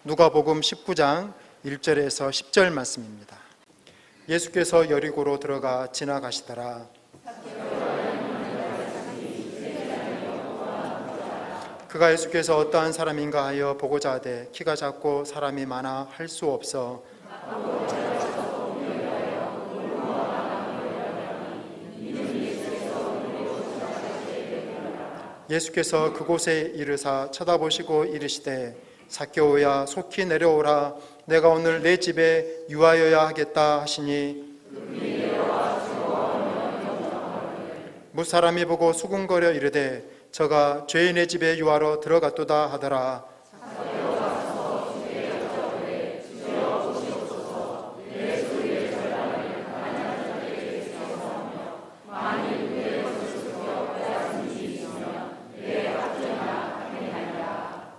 누가복음 19장 1절에서 10절 말씀입니다. 예수께서 여리고로 들어가 지나가시더라. 그가 예수께서 어떠한 사람인가 하여 보고자 하되 키가 작고 사람이 많아 할 수 없어 예수께서 그곳에 이르사 쳐다보시고 이르시되 삭개오야 속히 내려오라. 내가 오늘 내 집에 유하여야 하겠다 하시니 무사람이 보고 수군거려 이르되 저가 죄인의 집에 유하러 들어갔도다 하더라.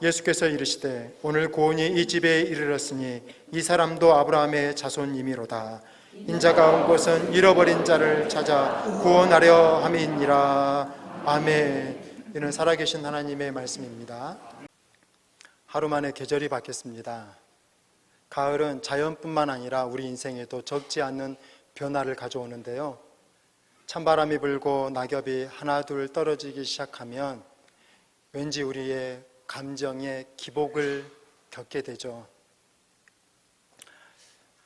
예수께서 이르시되 오늘 구원이 이 집에 이르렀으니 이 사람도 아브라함의 자손이미로다. 인자가 온 곳은 잃어버린 자를 찾아 구원하려 함이니라. 아멘. 이는 살아계신 하나님의 말씀입니다. 하루 만에 계절이 바뀌었습니다. 가을은 자연뿐만 아니라 우리 인생에도 적지 않는 변화를 가져오는데요. 찬바람이 불고 낙엽이 하나둘 떨어지기 시작하면 왠지 우리의 감정의 기복을 겪게 되죠.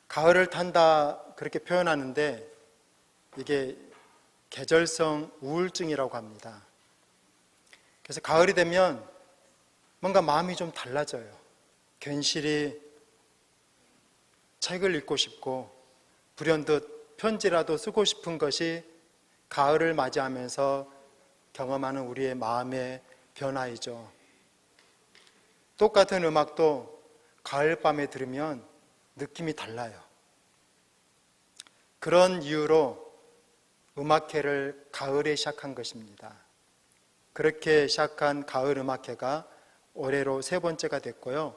가을을 탄다 그렇게 표현하는데 이게 계절성 우울증이라고 합니다. 그래서 가을이 되면 뭔가 마음이 좀 달라져요. 괜시리 책을 읽고 싶고 불현듯 편지라도 쓰고 싶은 것이 가을을 맞이하면서 경험하는 우리의 마음의 변화이죠. 똑같은 음악도 가을밤에 들으면 느낌이 달라요. 그런 이유로 음악회를 가을에 시작한 것입니다. 그렇게 시작한 가을 음악회가 올해로 3번째가 됐고요.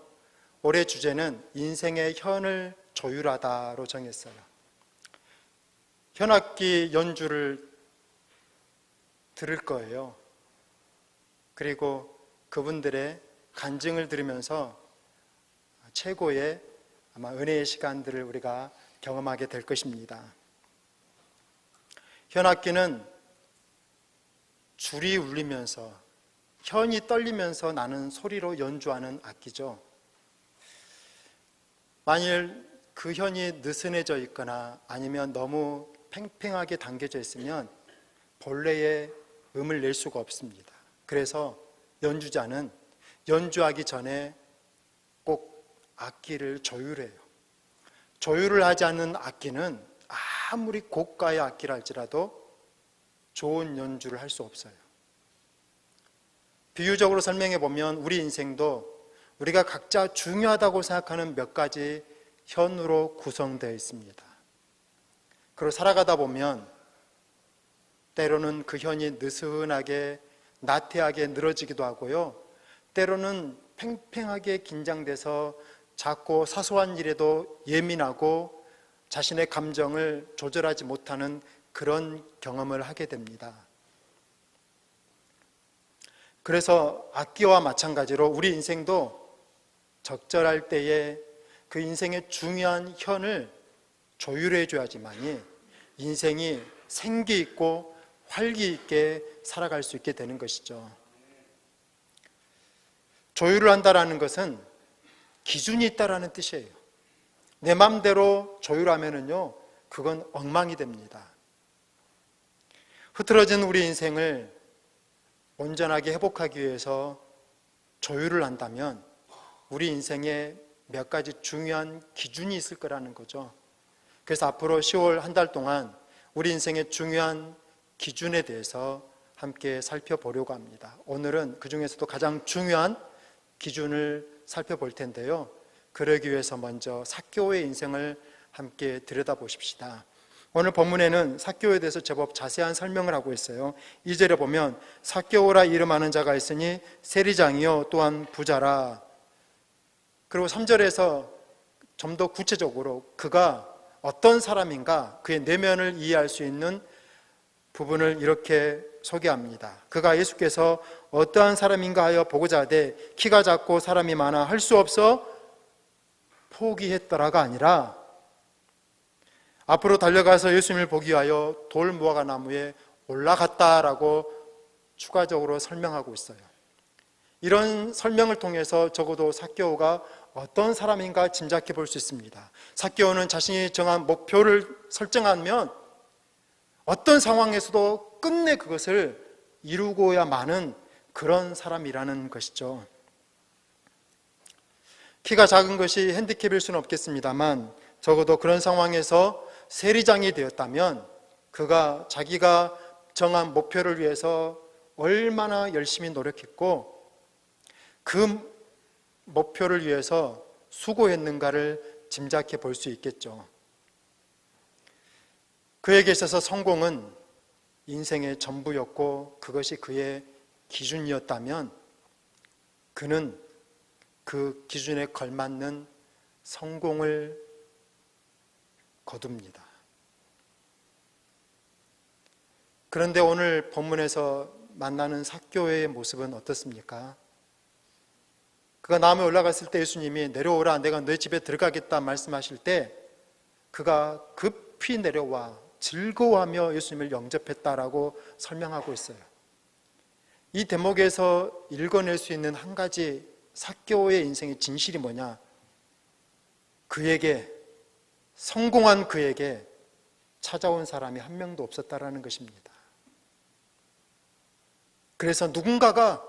올해 주제는 인생의 현을 조율하다로 정했어요. 현악기 연주를 들을 거예요. 그리고 그분들의 간증을 들으면서 최고의 아마 은혜의 시간들을 우리가 경험하게 될 것입니다. 현악기는 줄이 울리면서 현이 떨리면서 나는 소리로 연주하는 악기죠. 만일 그 현이 느슨해져 있거나 아니면 너무 팽팽하게 당겨져 있으면 본래의 음을 낼 수가 없습니다. 그래서 연주자는 연주하기 전에 꼭 악기를 조율해요. 조율을 하지 않는 악기는 아무리 고가의 악기라 할지라도 좋은 연주를 할 수 없어요. 비유적으로 설명해 보면 우리 인생도 우리가 각자 중요하다고 생각하는 몇 가지 현으로 구성되어 있습니다. 그리고 살아가다 보면 때로는 그 현이 느슨하게 나태하게 늘어지기도 하고요. 때로는 팽팽하게 긴장돼서 작고 사소한 일에도 예민하고 자신의 감정을 조절하지 못하는 그런 경험을 하게 됩니다. 그래서 악기와 마찬가지로 우리 인생도 적절할 때에 그 인생의 중요한 현을 조율해 줘야지만이 인생이 생기 있고 활기 있게 살아갈 수 있게 되는 것이죠. 조율을 한다라는 것은 기준이 있다라는 뜻이에요. 내 마음대로 조율하면은요, 그건 엉망이 됩니다. 흐트러진 우리 인생을 온전하게 회복하기 위해서 조율을 한다면 우리 인생에 몇 가지 중요한 기준이 있을 거라는 거죠. 그래서 앞으로 10월 한 달 동안 우리 인생의 중요한 기준에 대해서 함께 살펴보려고 합니다. 오늘은 그 중에서도 가장 중요한 기준을 살펴볼 텐데요. 그러기 위해서 먼저 삭개오의 인생을 함께 들여다보십시다. 오늘 본문에는 삭개오에 대해서 제법 자세한 설명을 하고 있어요. 2절에 보면 삭개오라 이름하는 자가 있으니 세리장이요 또한 부자라. 그리고 3절에서 좀 더 구체적으로 그가 어떤 사람인가 그의 내면을 이해할 수 있는 부분을 이렇게 소개합니다. 그가 예수께서 어떠한 사람인가 하여 보고자 하되 키가 작고 사람이 많아 할 수 없어 포기했더라가 아니라 앞으로 달려가서 예수님을 보기 위하여 돌 무화과 나무에 올라갔다라고 추가적으로 설명하고 있어요. 이런 설명을 통해서 적어도 삭개오가 어떤 사람인가 짐작해 볼 수 있습니다. 삭개오는 자신이 정한 목표를 설정하면 어떤 상황에서도 끝내 그것을 이루고야 마는 그런 사람이라는 것이죠. 키가 작은 것이 핸디캡일 수는 없겠습니다만 적어도 그런 상황에서 세리장이 되었다면 그가 자기가 정한 목표를 위해서 얼마나 열심히 노력했고 그 목표를 위해서 수고했는가를 짐작해 볼 수 있겠죠. 그에게 있어서 성공은 인생의 전부였고 그것이 그의 기준이었다면 그는 그 기준에 걸맞는 성공을 거둡니다. 그런데 오늘 본문에서 만나는 삭개오의 모습은 어떻습니까? 그가 나무에 올라갔을 때 예수님이 내려오라 내가 너희 집에 들어가겠다 말씀하실 때 그가 급히 내려와 즐거워하며 예수님을 영접했다라고 설명하고 있어요. 이 대목에서 읽어낼 수 있는 한 가지 삭개오의 인생의 진실이 뭐냐? 그에게 성공한 그에게 찾아온 사람이 한 명도 없었다라는 것입니다. 그래서 누군가가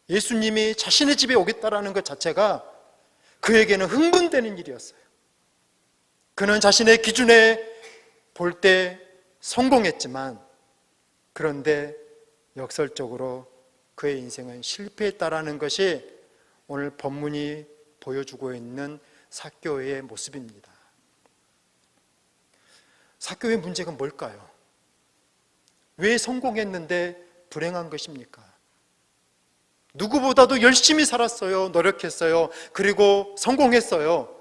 예수님이 자신의 집에 오겠다라는 것 자체가 그에게는 흥분되는 일이었어요. 그는 자신의 기준에 볼 때 성공했지만 그런데 역설적으로 그의 인생은 실패했다라는 것이 오늘 본문이 보여주고 있는 삭개오의 모습입니다. 삭개오의 문제가 뭘까요? 왜 성공했는데 불행한 것입니까? 누구보다도 열심히 살았어요. 노력했어요. 그리고 성공했어요.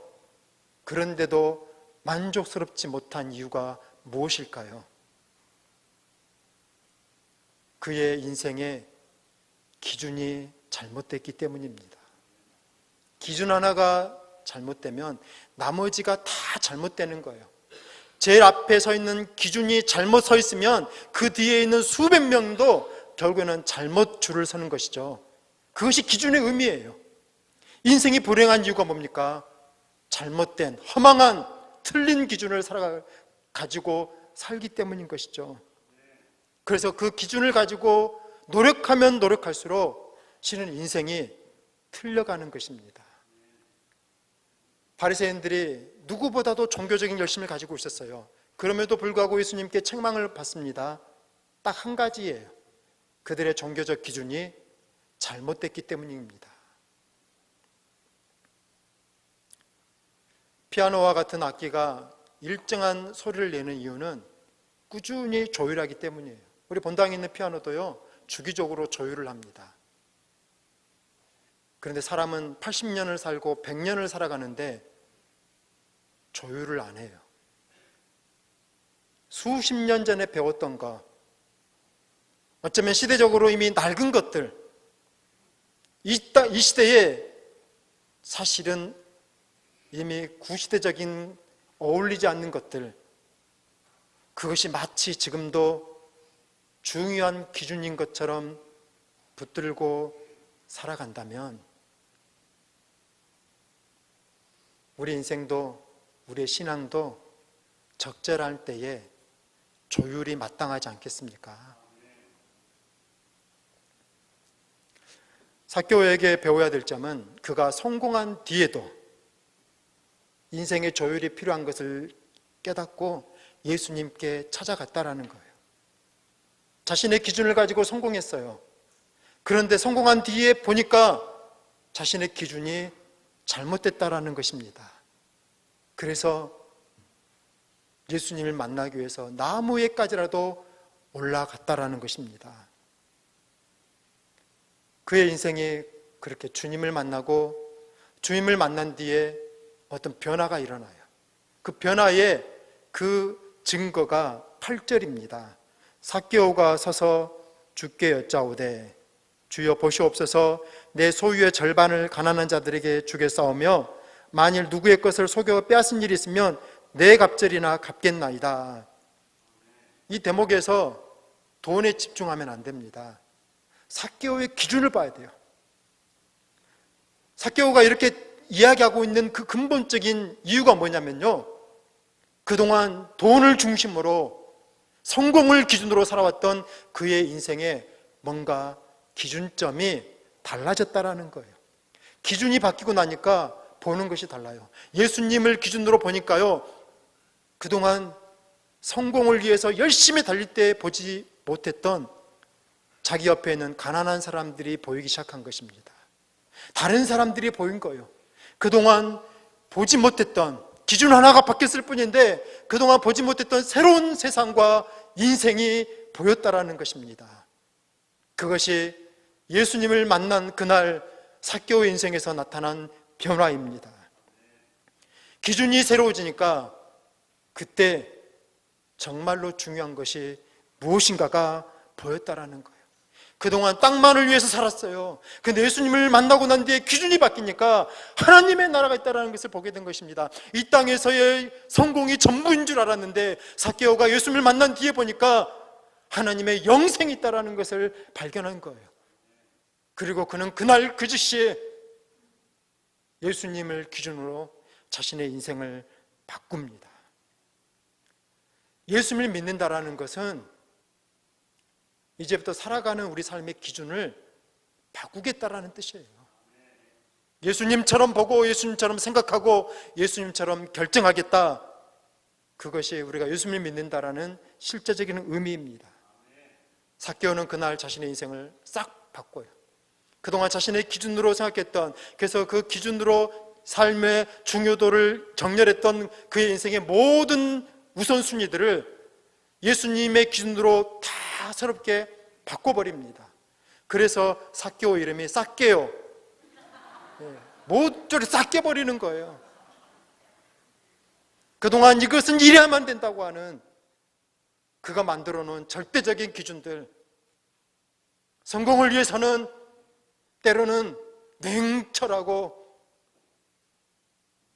그런데도 만족스럽지 못한 이유가 무엇일까요? 그의 인생의 기준이 잘못됐기 때문입니다. 기준 하나가 잘못되면 나머지가 다 잘못되는 거예요. 제일 앞에 서 있는 기준이 잘못 서 있으면 그 뒤에 있는 수백 명도 결국에는 잘못 줄을 서는 것이죠. 그것이 기준의 의미예요. 인생이 불행한 이유가 뭡니까? 잘못된, 허망한, 틀린 기준을 가지고 살기 때문인 것이죠. 그래서 그 기준을 가지고 노력하면 노력할수록 실은 인생이 틀려가는 것입니다. 바리새인들이 누구보다도 종교적인 열심을 가지고 있었어요. 그럼에도 불구하고 예수님께 책망을 받습니다. 딱 한 가지예요. 그들의 종교적 기준이 잘못됐기 때문입니다. 피아노와 같은 악기가 일정한 소리를 내는 이유는 꾸준히 조율하기 때문이에요. 우리 본당에 있는 피아노도요, 주기적으로 조율을 합니다. 그런데 사람은 80년을 살고 100년을 살아가는데 조율을 안 해요. 수십 년 전에 배웠던 것, 어쩌면 시대적으로 이미 낡은 것들, 이 시대에 사실은 이미 구시대적인 어울리지 않는 것들, 그것이 마치 지금도 중요한 기준인 것처럼 붙들고 살아간다면 우리 인생도 우리의 신앙도 적절할 때에 조율이 마땅하지 않겠습니까? 삭개오에게 배워야 될 점은 그가 성공한 뒤에도 인생의 조율이 필요한 것을 깨닫고 예수님께 찾아갔다라는 거예요. 자신의 기준을 가지고 성공했어요. 그런데 성공한 뒤에 보니까 자신의 기준이 잘못됐다라는 것입니다. 그래서 예수님을 만나기 위해서 나무에까지라도 올라갔다라는 것입니다. 그의 인생이 그렇게 주님을 만나고 주님을 만난 뒤에 어떤 변화가 일어나요. 그 변화의 그 증거가 8절입니다. 삭개오가 서서 주께 여짜오되 주여 보시옵소서 내 소유의 절반을 가난한 자들에게 주겠사오며 만일 누구의 것을 속여 빼앗은 일이 있으면 내 갑절이나 갚겠나이다. 이 대목에서 돈에 집중하면 안 됩니다. 삭개오의 기준을 봐야 돼요. 삭개오가 이렇게 이야기하고 있는 그 근본적인 이유가 뭐냐면요, 그동안 돈을 중심으로 성공을 기준으로 살아왔던 그의 인생에 뭔가 기준점이 달라졌다라는 거예요. 기준이 바뀌고 나니까 보는 것이 달라요. 예수님을 기준으로 보니까요, 그동안 성공을 위해서 열심히 달릴 때 보지 못했던 자기 옆에 있는 가난한 사람들이 보이기 시작한 것입니다. 다른 사람들이 보인 거예요. 그동안 보지 못했던, 기준 하나가 바뀌었을 뿐인데 그동안 보지 못했던 새로운 세상과 인생이 보였다라는 것입니다. 그것이 예수님을 만난 그날 삭개오의 인생에서 나타난 변화입니다. 기준이 새로워지니까 그때 정말로 중요한 것이 무엇인가가 보였다라는 거예요. 그동안 땅만을 위해서 살았어요. 근데 예수님을 만나고 난 뒤에 기준이 바뀌니까 하나님의 나라가 있다는 것을 보게 된 것입니다. 이 땅에서의 성공이 전부인 줄 알았는데 삭개오가 예수님을 만난 뒤에 보니까 하나님의 영생이 있다는 것을 발견한 거예요. 그리고 그는 그날 그 즉시에 예수님을 기준으로 자신의 인생을 바꿉니다. 예수님을 믿는다라는 것은 이제부터 살아가는 우리 삶의 기준을 바꾸겠다라는 뜻이에요. 예수님처럼 보고 예수님처럼 생각하고 예수님처럼 결정하겠다. 그것이 우리가 예수님을 믿는다라는 실제적인 의미입니다. 삭개오는 그날 자신의 인생을 싹 바꿔요. 그동안 자신의 기준으로 생각했던, 그래서 그 기준으로 삶의 중요도를 정렬했던 그의 인생의 모든 우선순위들을 예수님의 기준으로 다 새롭게 바꿔버립니다. 그래서 삭개오 이름이 싹개요. 모조리 싹 깨버리는 거예요. 그동안 이것은 이래야만 된다고 하는 그가 만들어 놓은 절대적인 기준들, 성공을 위해서는 때로는 냉철하고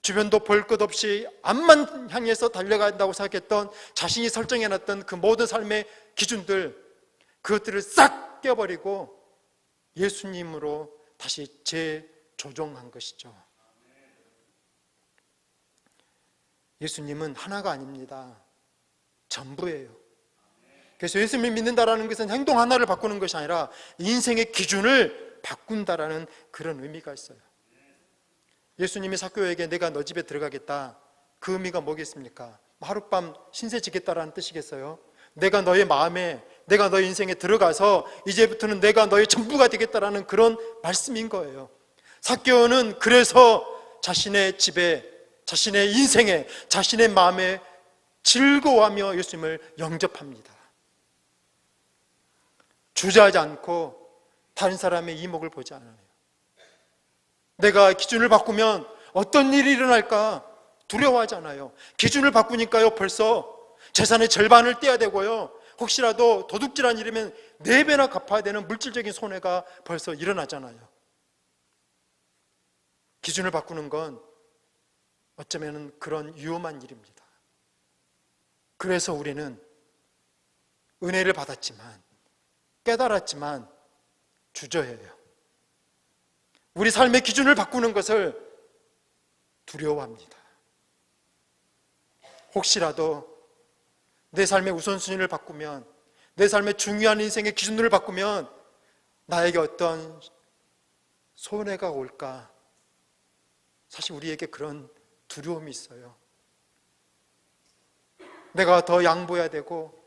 주변도 볼 것 없이 앞만 향해서 달려간다고 생각했던 자신이 설정해놨던 그 모든 삶의 기준들, 그것들을 싹 깨버리고 예수님으로 다시 재조정한 것이죠. 예수님은 하나가 아닙니다. 전부예요. 그래서 예수님을 믿는다라는 것은 행동 하나를 바꾸는 것이 아니라 인생의 기준을 바꾼다라는 그런 의미가 있어요. 예수님이 삭개오에게 내가 너 집에 들어가겠다, 그 의미가 뭐겠습니까? 하룻밤 신세 지겠다라는 뜻이겠어요? 내가 너의 마음에, 내가 너의 인생에 들어가서 이제부터는 내가 너의 전부가 되겠다라는 그런 말씀인 거예요. 삭개오는 그래서 자신의 집에, 자신의 인생에, 자신의 마음에 즐거워하며 예수님을 영접합니다. 주저하지 않고 다른 사람의 이목을 보지 않아요. 내가 기준을 바꾸면 어떤 일이 일어날까 두려워하지 않아요. 기준을 바꾸니까요, 벌써 재산의 절반을 떼야 되고요, 혹시라도 도둑질한 일이면 4배나 갚아야 되는 물질적인 손해가 벌써 일어나잖아요. 기준을 바꾸는 건 어쩌면 그런 위험한 일입니다. 그래서 우리는 은혜를 받았지만, 깨달았지만 주저해요. 우리 삶의 기준을 바꾸는 것을 두려워합니다. 혹시라도 내 삶의 우선순위를 바꾸면, 내 삶의 중요한 인생의 기준을 바꾸면 나에게 어떤 손해가 올까? 사실 우리에게 그런 두려움이 있어요. 내가 더 양보해야 되고,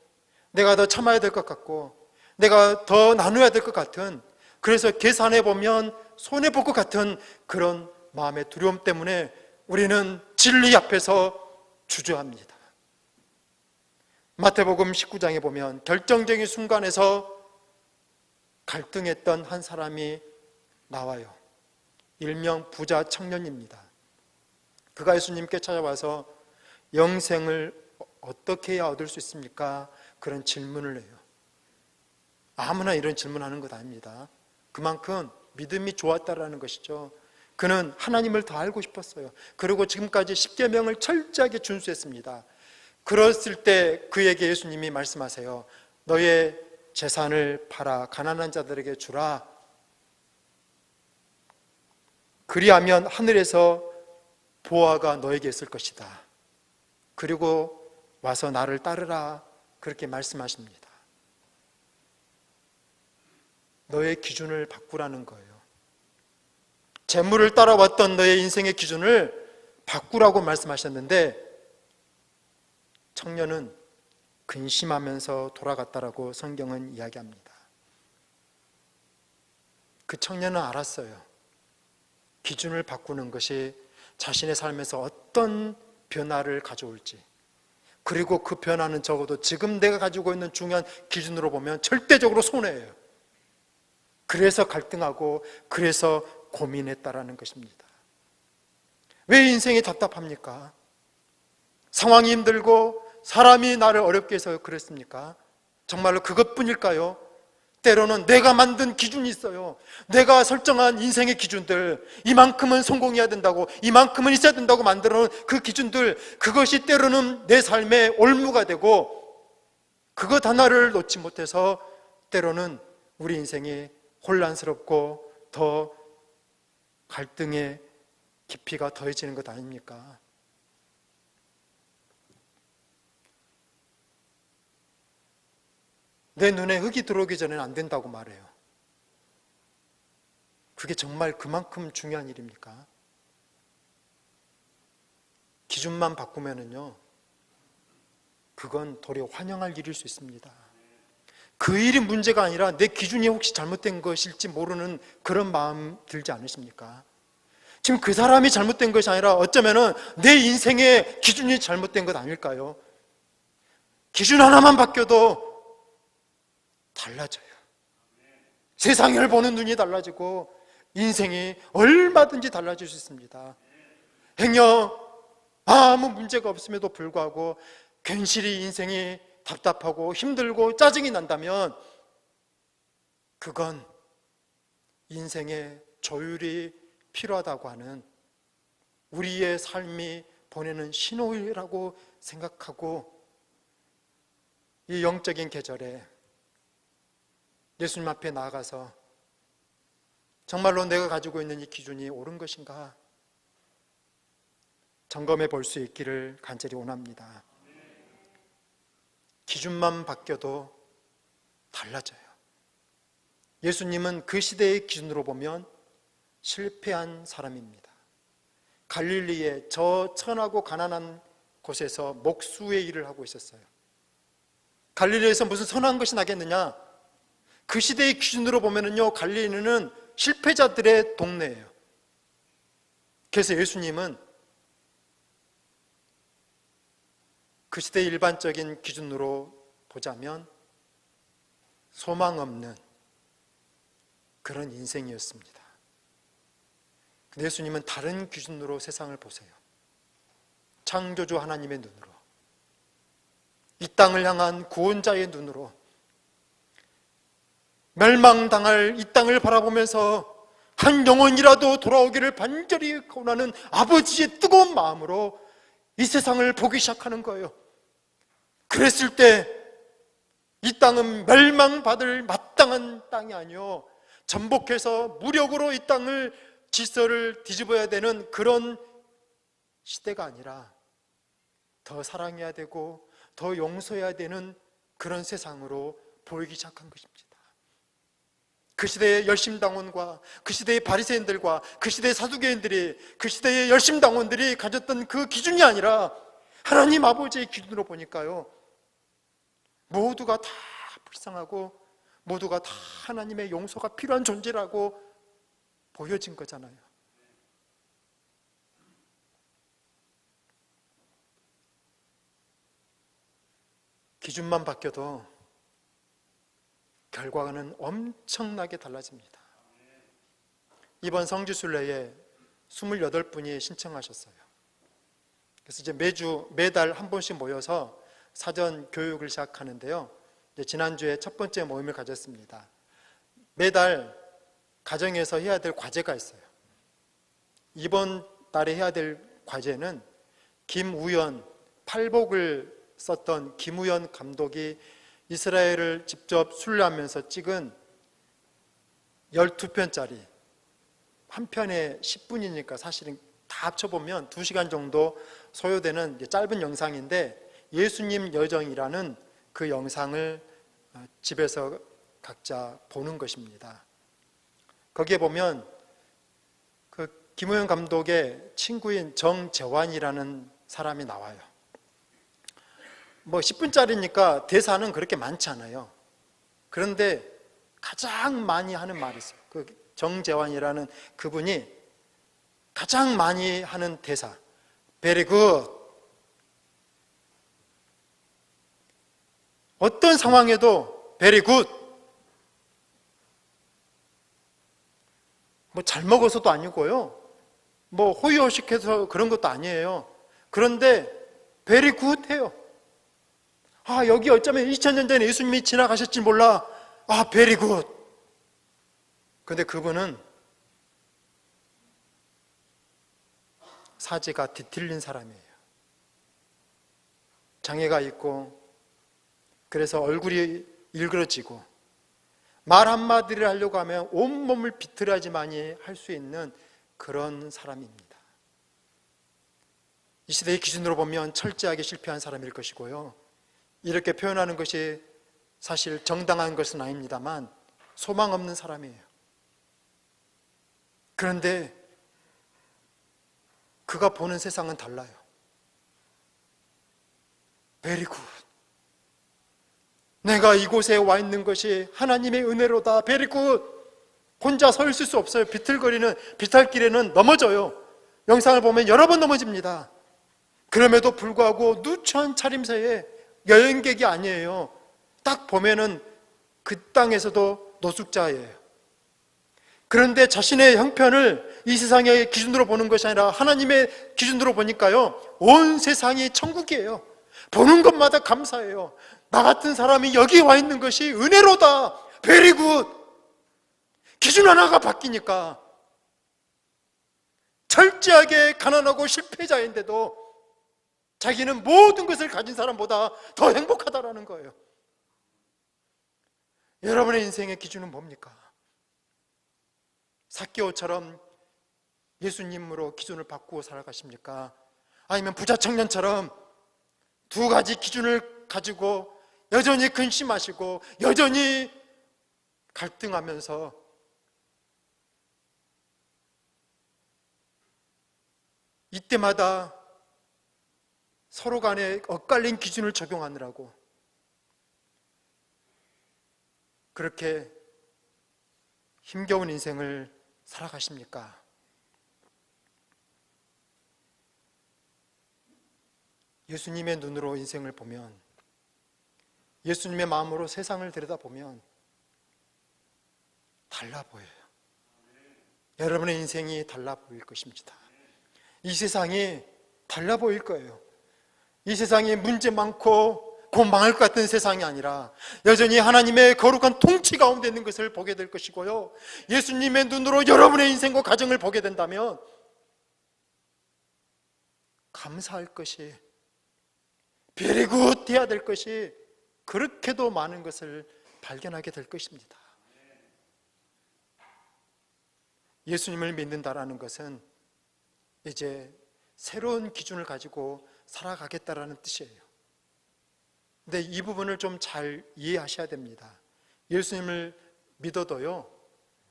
내가 더 참아야 될 것 같고, 내가 더 나눠야 될 것 같은, 그래서 계산해 보면 손해볼 것 같은 그런 마음의 두려움 때문에 우리는 진리 앞에서 주저합니다. 마태복음 19장에 보면 결정적인 순간에서 갈등했던 한 사람이 나와요. 일명 부자 청년입니다. 그가 예수님께 찾아와서 영생을 어떻게 해야 얻을 수 있습니까? 그런 질문을 해요. 아무나 이런 질문하는 것 아닙니다. 그만큼 믿음이 좋았다라는 것이죠. 그는 하나님을 더 알고 싶었어요. 그리고 지금까지 십계명을 철저하게 준수했습니다. 그랬을 때 그에게 예수님이 말씀하세요. 너의 재산을 팔아 가난한 자들에게 주라. 그리하면 하늘에서 보화가 너에게 있을 것이다. 그리고 와서 나를 따르라. 그렇게 말씀하십니다. 너의 기준을 바꾸라는 거예요. 재물을 따라왔던 너의 인생의 기준을 바꾸라고 말씀하셨는데 청년은 근심하면서 돌아갔다라고 성경은 이야기합니다. 그 청년은 알았어요. 기준을 바꾸는 것이 자신의 삶에서 어떤 변화를 가져올지, 그리고 그 변화는 적어도 지금 내가 가지고 있는 중요한 기준으로 보면 절대적으로 손해예요. 그래서 갈등하고 그래서 고민했다라는 것입니다. 왜 인생이 답답합니까? 상황이 힘들고 사람이 나를 어렵게 해서 그랬습니까? 정말로 그것뿐일까요? 때로는 내가 만든 기준이 있어요. 내가 설정한 인생의 기준들, 이만큼은 성공해야 된다고, 이만큼은 있어야 된다고 만들어 놓은 그 기준들, 그것이 때로는 내 삶의 올무가 되고 그것 하나를 놓지 못해서 때로는 우리 인생이 혼란스럽고 더 갈등의 깊이가 더해지는 것 아닙니까? 내 눈에 흙이 들어오기 전에는 안 된다고 말해요. 그게 정말 그만큼 중요한 일입니까? 기준만 바꾸면은요, 그건 도리어 환영할 일일 수 있습니다. 그 일이 문제가 아니라 내 기준이 혹시 잘못된 것일지 모르는 그런 마음 들지 않으십니까? 지금 그 사람이 잘못된 것이 아니라 어쩌면은 내 인생의 기준이 잘못된 것 아닐까요? 기준 하나만 바뀌어도 달라져요. 세상을 보는 눈이 달라지고 인생이 얼마든지 달라질 수 있습니다. 행여 아무 문제가 없음에도 불구하고 괜시리 인생이 답답하고 힘들고 짜증이 난다면 그건 인생의 조율이 필요하다고 하는 우리의 삶이 보내는 신호라고 생각하고 이 영적인 계절에 예수님 앞에 나아가서 정말로 내가 가지고 있는 이 기준이 옳은 것인가 점검해 볼 수 있기를 간절히 원합니다. 기준만 바뀌어도 달라져요. 예수님은 그 시대의 기준으로 보면 실패한 사람입니다. 갈릴리의 저 천하고 가난한 곳에서 목수의 일을 하고 있었어요. 갈릴리에서 무슨 선한 것이 나겠느냐? 그 시대의 기준으로 보면은요, 갈릴리는 실패자들의 동네예요. 그래서 예수님은 그 시대의 일반적인 기준으로 보자면 소망 없는 그런 인생이었습니다. 근데 예수님은 다른 기준으로 세상을 보세요. 창조주 하나님의 눈으로, 이 땅을 향한 구원자의 눈으로, 멸망당할 이 땅을 바라보면서 한 영혼이라도 돌아오기를 간절히 원하는 아버지의 뜨거운 마음으로 이 세상을 보기 시작하는 거예요. 그랬을 때 이 땅은 멸망받을 마땅한 땅이 아니요, 전복해서 무력으로 이 땅을 질서를 뒤집어야 되는 그런 시대가 아니라 더 사랑해야 되고 더 용서해야 되는 그런 세상으로 보이기 시작한 것입니다. 그 시대의 열심당원과 그 시대의 바리새인들과 그 시대의 사두개인들이, 그 시대의 열심당원들이 가졌던 그 기준이 아니라 하나님 아버지의 기준으로 보니까요, 모두가 다 불쌍하고 모두가 다 하나님의 용서가 필요한 존재라고 보여진 거잖아요. 기준만 바뀌어도 결과는 엄청나게 달라집니다. 이번 성지순례에 28분이 신청하셨어요. 그래서 이제 매달 한 번씩 모여서 사전 교육을 시작하는데요. 이제 지난주에 첫 번째 모임을 가졌습니다. 매달 가정에서 해야 될 과제가 있어요. 이번 달에 해야 될 과제는 김우연, 팔복을 썼던 김우연 감독이 이스라엘을 직접 순례하면서 찍은 12편짜리, 한 편에 10분이니까 사실은 다 합쳐보면 2시간 정도 소요되는 짧은 영상인데, 예수님 여정이라는 그 영상을 집에서 각자 보는 것입니다. 거기에 보면 그 김우현 감독의 친구인 정재환이라는 사람이 나와요. 뭐 10분짜리니까 대사는 그렇게 많지 않아요. 그런데 가장 많이 하는 말이 있어요. 그 정재환이라는 그분이 가장 많이 하는 대사, Very good. 어떤 상황에도 Very good. 뭐 잘 먹어서도 아니고요, 뭐 호의호식해서 그런 것도 아니에요. 그런데 Very good 해요. 아, 여기 어쩌면 2000년 전에 예수님이 지나가셨지 몰라. 아, Very good. 근데 그분은 사지가 뒤틀린 사람이에요. 장애가 있고, 그래서 얼굴이 일그러지고, 말 한마디를 하려고 하면 온몸을 비틀어야지만이 할 수 있는 그런 사람입니다. 이 시대의 기준으로 보면 철저하게 실패한 사람일 것이고요, 이렇게 표현하는 것이 사실 정당한 것은 아닙니다만 소망 없는 사람이에요. 그런데 그가 보는 세상은 달라요. Very good. 내가 이곳에 와 있는 것이 하나님의 은혜로다. Very good. 혼자 서 있을 수 없어요. 비틀거리는 비탈길에는 넘어져요. 영상을 보면 여러 번 넘어집니다. 그럼에도 불구하고 누추한 차림새에 여행객이 아니에요. 딱 보면은 그 땅에서도 노숙자예요. 그런데 자신의 형편을 이 세상의 기준으로 보는 것이 아니라 하나님의 기준으로 보니까요, 온 세상이 천국이에요. 보는 것마다 감사해요. 나 같은 사람이 여기 와 있는 것이 은혜로다. Very good. 기준 하나가 바뀌니까 철저하게 가난하고 실패자인데도 자기는 모든 것을 가진 사람보다 더 행복하다라는 거예요. 여러분의 인생의 기준은 뭡니까? 삭개오처럼 예수님으로 기준을 바꾸고 살아가십니까? 아니면 부자 청년처럼 두 가지 기준을 가지고 여전히 근심하시고 여전히 갈등하면서 이때마다 서로 간에 엇갈린 기준을 적용하느라고 그렇게 힘겨운 인생을 살아가십니까? 예수님의 눈으로 인생을 보면, 예수님의 마음으로 세상을 들여다보면 달라 보여요. 여러분의 인생이 달라 보일 것입니다. 이 세상이 달라 보일 거예요. 이 세상이 문제 많고 곧 망할 것 같은 세상이 아니라 여전히 하나님의 거룩한 통치 가운데 있는 것을 보게 될 것이고요, 예수님의 눈으로 여러분의 인생과 가정을 보게 된다면 감사할 것이, Very good 해야 될 것이 그렇게도 많은 것을 발견하게 될 것입니다. 예수님을 믿는다라는 것은 이제 새로운 기준을 가지고 살아가겠다라는 뜻이에요. 근데 이 부분을 좀 잘 이해하셔야 됩니다. 예수님을 믿어도요,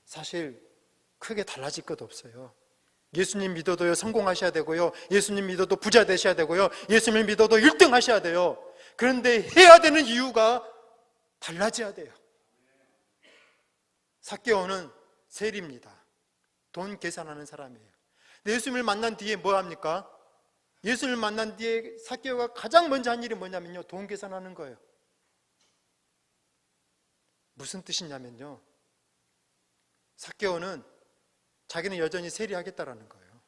사실 크게 달라질 것 없어요. 예수님 믿어도요, 성공하셔야 되고요, 예수님 믿어도 부자 되셔야 되고요, 예수님 믿어도 1등 하셔야 돼요. 그런데 해야 되는 이유가 달라져야 돼요. 삭개오는 세리입니다. 돈 계산하는 사람이에요. 근데 예수님을 만난 뒤에 뭐 합니까? 예수님을 만난 뒤에 삭개오가 가장 먼저 한 일이 뭐냐면요, 돈 계산하는 거예요. 무슨 뜻이냐면요, 삭개오는 자기는 여전히 세리하겠다라는 거예요.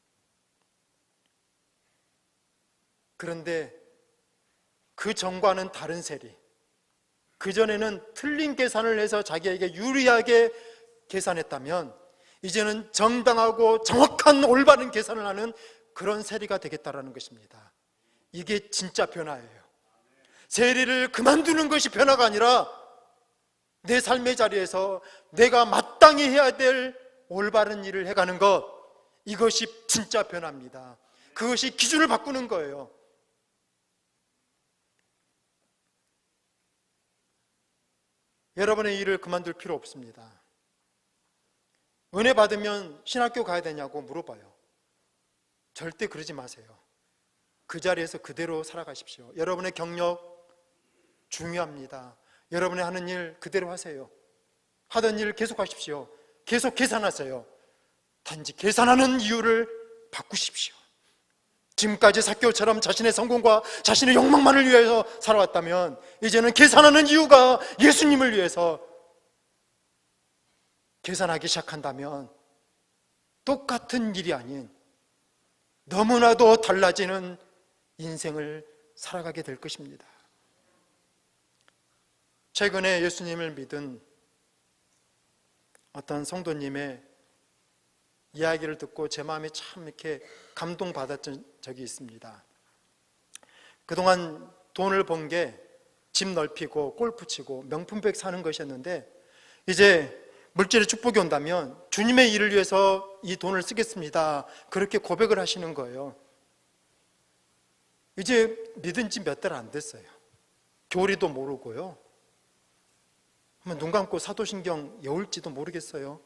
그런데 그 전과는 다른 세리, 그전에는 틀린 계산을 해서 자기에게 유리하게 계산했다면 이제는 정당하고 정확한 올바른 계산을 하는 그런 세리가 되겠다라는 것입니다. 이게 진짜 변화예요. 세리를 그만두는 것이 변화가 아니라 내 삶의 자리에서 내가 마땅히 해야 될 올바른 일을 해가는 것, 이것이 진짜 변화입니다. 그것이 기준을 바꾸는 거예요. 여러분의 일을 그만둘 필요 없습니다. 은혜 받으면 신학교 가야 되냐고 물어봐요. 절대 그러지 마세요. 그 자리에서 그대로 살아가십시오. 여러분의 경력 중요합니다. 여러분의 하는 일 그대로 하세요. 하던 일 계속 하십시오. 계속 계산하세요. 단지 계산하는 이유를 바꾸십시오. 지금까지 삭개오처럼 자신의 성공과 자신의 욕망만을 위해서 살아왔다면 이제는 계산하는 이유가 예수님을 위해서 계산하기 시작한다면 똑같은 일이 아닌 너무나도 달라지는 인생을 살아가게 될 것입니다. 최근에 예수님을 믿은 어떤 성도님의 이야기를 듣고 제 마음이 참 이렇게 감동받았던 적이 있습니다. 그동안 돈을 번 게 집 넓히고 골프 치고 명품백 사는 것이었는데 이제 물질의 축복이 온다면 주님의 일을 위해서 이 돈을 쓰겠습니다. 그렇게 고백을 하시는 거예요. 이제 믿은 지 몇 달 안 됐어요. 교리도 모르고요. 눈 감고 사도신경 외울지도 모르겠어요.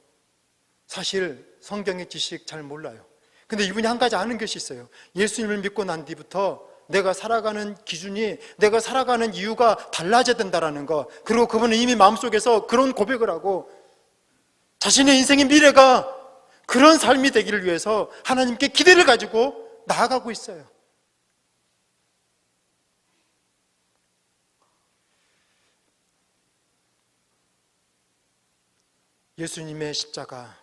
사실 성경의 지식 잘 몰라요. 근데 이분이 한 가지 아는 것이 있어요. 예수님을 믿고 난 뒤부터 내가 살아가는 기준이, 내가 살아가는 이유가 달라져야 된다는 거. 그리고 그분은 이미 마음속에서 그런 고백을 하고 자신의 인생의 미래가 그런 삶이 되기를 위해서 하나님께 기대를 가지고 나아가고 있어요. 예수님의 십자가,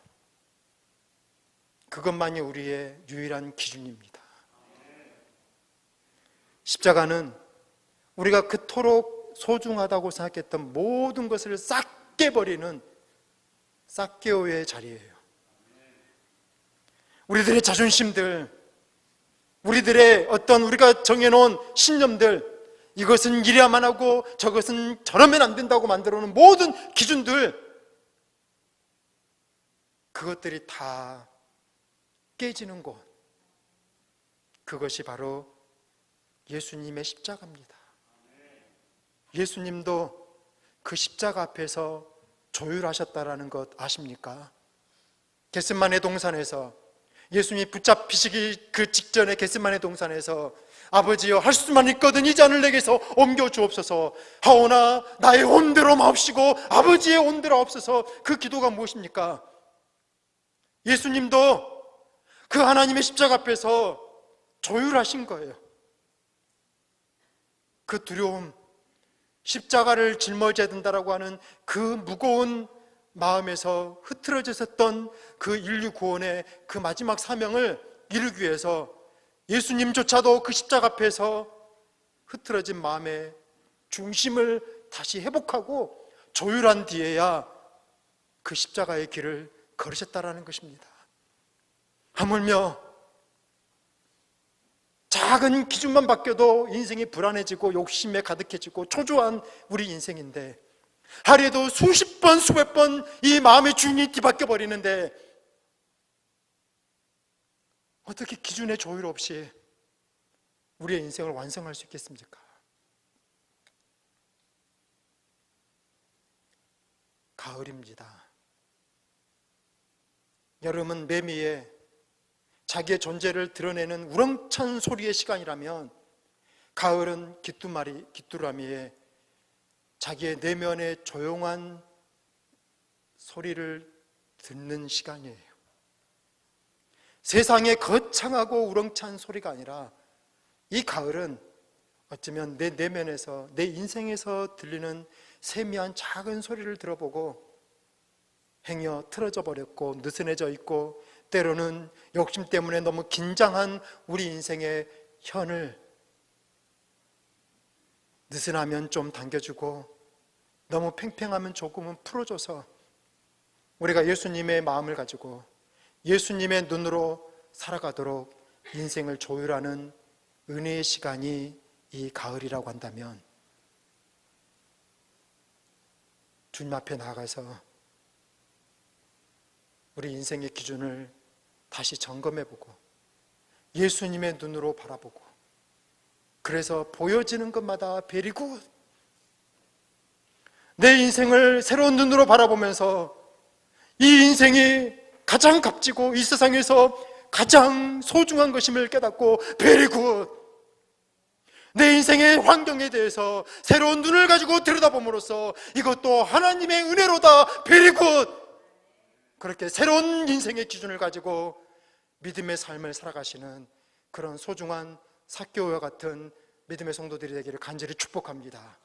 그것만이 우리의 유일한 기준입니다. 십자가는 우리가 그토록 소중하다고 생각했던 모든 것을 싹 깨버리는 싹개오의 자리예요. 우리들의 자존심들, 우리들의 어떤 우리가 정해놓은 신념들, 이것은 이래야만 하고 저것은 저러면 안 된다고 만들어 놓은 모든 기준들, 그것들이 다 깨지는 곳, 그것이 바로 예수님의 십자가입니다. 예수님도 그 십자가 앞에서 조율하셨다라는 것 아십니까? 겟세마네 동산에서 예수님이 붙잡히시기 그 직전에 겟세마네 동산에서 아버지여, 할 수만 있거든 이 잔을 내게서 옮겨 주옵소서. 하오나 나의 온대로 마옵시고 아버지의 온대로 없어서. 그 기도가 무엇입니까? 예수님도 그 하나님의 십자가 앞에서 조율하신 거예요. 그 두려움, 십자가를 짊어져야 된다라고 하는 그 무거운 마음에서 흐트러져 있었던 그 인류 구원의 그 마지막 사명을 이루기 위해서 예수님조차도 그 십자가 앞에서 흐트러진 마음의 중심을 다시 회복하고 조율한 뒤에야 그 십자가의 길을 걸으셨다라는 것입니다. 하물며 작은 기준만 바뀌어도 인생이 불안해지고 욕심에 가득해지고 초조한 우리 인생인데, 하루에도 수십 번 수백 번 이 마음의 주인이 뒤바뀌어 버리는데 어떻게 기준의 조율 없이 우리의 인생을 완성할 수 있겠습니까? 가을입니다. 여름은 매미의 자기의 존재를 드러내는 우렁찬 소리의 시간이라면, 가을은 귀뚜라미의 자기의 내면의 조용한 소리를 듣는 시간이에요. 세상의 거창하고 우렁찬 소리가 아니라 이 가을은 어쩌면 내 내면에서, 내 인생에서 들리는 세미한 작은 소리를 들어보고 행여 틀어져 버렸고 느슨해져 있고 때로는 욕심 때문에 너무 긴장한 우리 인생의 현을 느슨하면 좀 당겨주고 너무 팽팽하면 조금은 풀어줘서 우리가 예수님의 마음을 가지고 예수님의 눈으로 살아가도록 인생을 조율하는 은혜의 시간이 이 가을이라고 한다면 주님 앞에 나아가서 우리 인생의 기준을 다시 점검해보고 예수님의 눈으로 바라보고, 그래서 보여지는 것마다 very good, 내 인생을 새로운 눈으로 바라보면서 이 인생이 가장 값지고 이 세상에서 가장 소중한 것임을 깨닫고 very good, 내 인생의 환경에 대해서 새로운 눈을 가지고 들여다봄으로써 이것도 하나님의 은혜로다 very good, 그렇게 새로운 인생의 기준을 가지고 믿음의 삶을 살아가시는 그런 소중한 삭개오와 같은 믿음의 성도들이 되기를 간절히 축복합니다.